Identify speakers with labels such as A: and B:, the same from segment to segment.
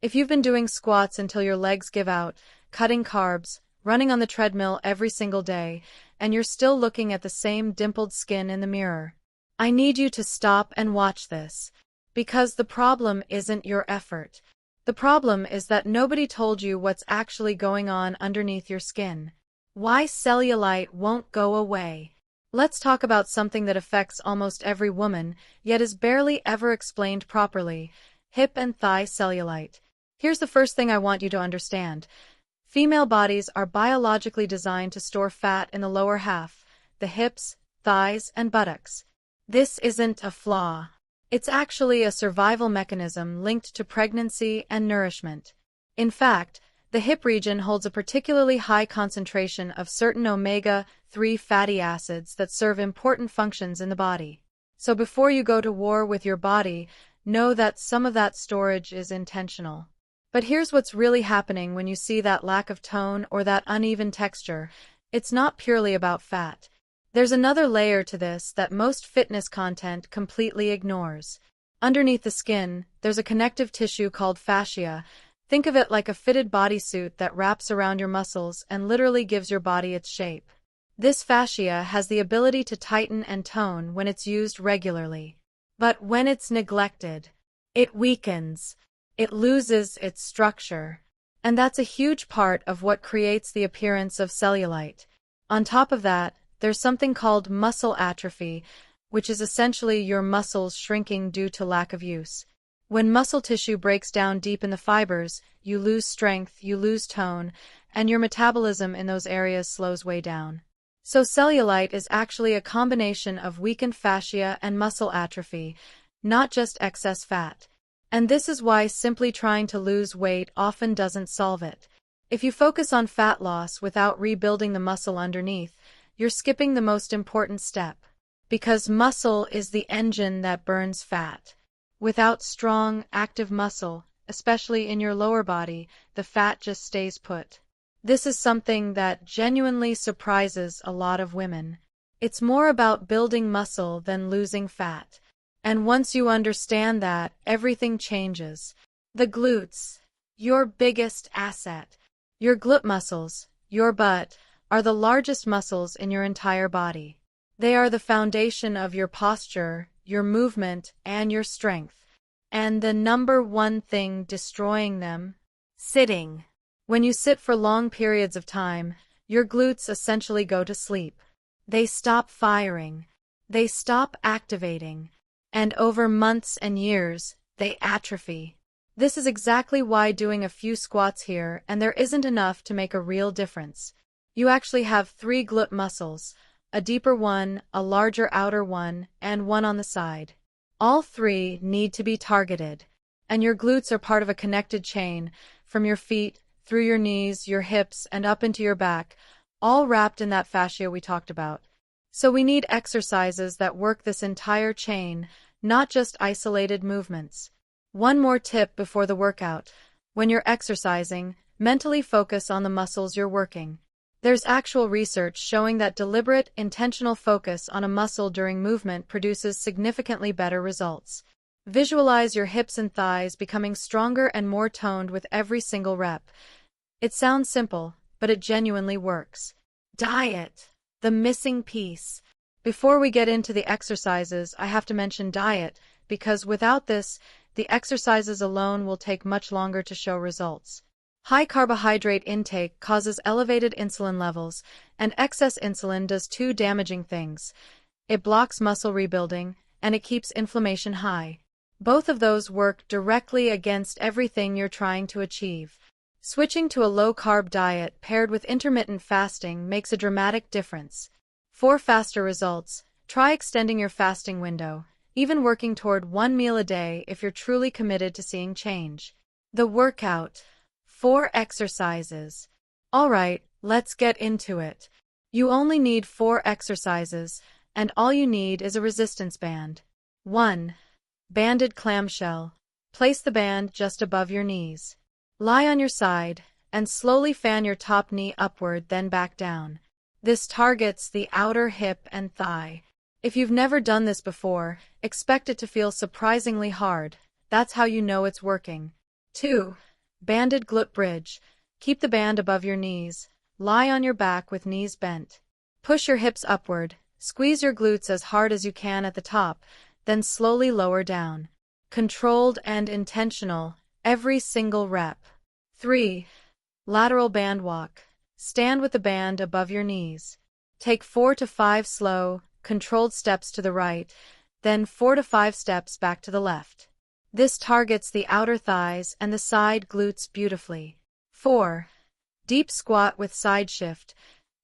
A: If you've been doing squats until your legs give out, cutting carbs, running on the treadmill every single day, and you're still looking at the same dimpled skin in the mirror, I need you to stop and watch this. Because the problem isn't your effort. The problem is that nobody told you what's actually going on underneath your skin. Why cellulite won't go away. Let's talk about something that affects almost every woman, yet is barely ever explained properly: hip and thigh cellulite. Here's the first thing I want you to understand. Female bodies are biologically designed to store fat in the lower half, the hips, thighs, and buttocks. This isn't a flaw. It's actually a survival mechanism linked to pregnancy and nourishment. In fact, the hip region holds a particularly high concentration of certain omega-3 fatty acids that serve important functions in the body. So before you go to war with your body, know that some of that storage is intentional. But here's what's really happening when you see that lack of tone or that uneven texture. It's not purely about fat. There's another layer to this that most fitness content completely ignores. Underneath the skin, there's a connective tissue called fascia. Think of it like a fitted bodysuit that wraps around your muscles and literally gives your body its shape. This fascia has the ability to tighten and tone when it's used regularly. But when it's neglected, it weakens. It loses its structure. And that's a huge part of what creates the appearance of cellulite. On top of that, there's something called muscle atrophy, which is essentially your muscles shrinking due to lack of use. When muscle tissue breaks down deep in the fibers, you lose strength, you lose tone, and your metabolism in those areas slows way down. So cellulite is actually a combination of weakened fascia and muscle atrophy, not just excess fat. And this is why simply trying to lose weight often doesn't solve it. If you focus on fat loss without rebuilding the muscle underneath, you're skipping the most important step. Because muscle is the engine that burns fat. Without strong, active muscle, especially in your lower body, the fat just stays put. This is something that genuinely surprises a lot of women. It's more about building muscle than losing fat. And once you understand that, everything changes. The glutes, your biggest asset. Your glute muscles, your butt, are the largest muscles in your entire body. They are the foundation of your posture, your movement, and your strength. And the number one thing destroying them? Sitting. When you sit for long periods of time, your glutes essentially go to sleep. They stop firing. They stop activating. And over months and years, they atrophy. This is exactly why doing a few squats here and there isn't enough to make a real difference. You actually have 3 glute muscles, a deeper one, a larger outer one, and one on the side. All 3 need to be targeted. And your glutes are part of a connected chain, from your feet, through your knees, your hips, and up into your back, all wrapped in that fascia we talked about. So we need exercises that work this entire chain, not just isolated movements. One more tip before the workout. When you're exercising, mentally focus on the muscles you're working. There's actual research showing that deliberate, intentional focus on a muscle during movement produces significantly better results. Visualize your hips and thighs becoming stronger and more toned with every single rep. It sounds simple, but it genuinely works. Diet. The missing piece. Before we get into the exercises, I have to mention diet, because without this, the exercises alone will take much longer to show results. High carbohydrate intake causes elevated insulin levels, and excess insulin does 2 damaging things. It blocks muscle rebuilding, and it keeps inflammation high. Both of those work directly against everything you're trying to achieve. Switching to a low-carb diet paired with intermittent fasting makes a dramatic difference. For faster results, try extending your fasting window, even working toward 1 meal a day if you're truly committed to seeing change. The workout. 4 exercises. Alright, let's get into it. You only need 4 exercises, and all you need is a resistance band. 1. Banded clamshell. Place the band just above your knees. Lie on your side, and slowly fan your top knee upward, then back down. This targets the outer hip and thigh. If you've never done this before, expect it to feel surprisingly hard. That's how you know it's working. 2. Banded glute bridge. Keep the band above your knees. Lie on your back with knees bent. Push your hips upward. Squeeze your glutes as hard as you can at the top, then slowly lower down. Controlled and intentional, every single rep. 3. Lateral band walk. Stand with the band above your knees. Take 4 to 5 slow, controlled steps to the right, then 4 to 5 steps back to the left. This targets the outer thighs and the side glutes beautifully. 4. Deep squat with side shift.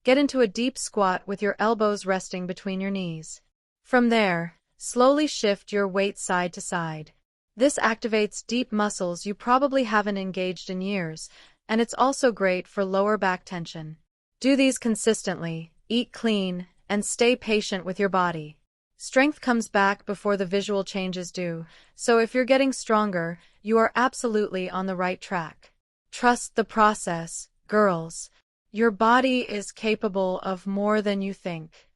A: Get into a deep squat with your elbows resting between your knees. From there, slowly shift your weight side to side. This activates deep muscles you probably haven't engaged in years, and it's also great for lower back tension. Do these consistently, eat clean, and stay patient with your body. Strength comes back before the visual changes do, so if you're getting stronger, you are absolutely on the right track. Trust the process, girls. Your body is capable of more than you think.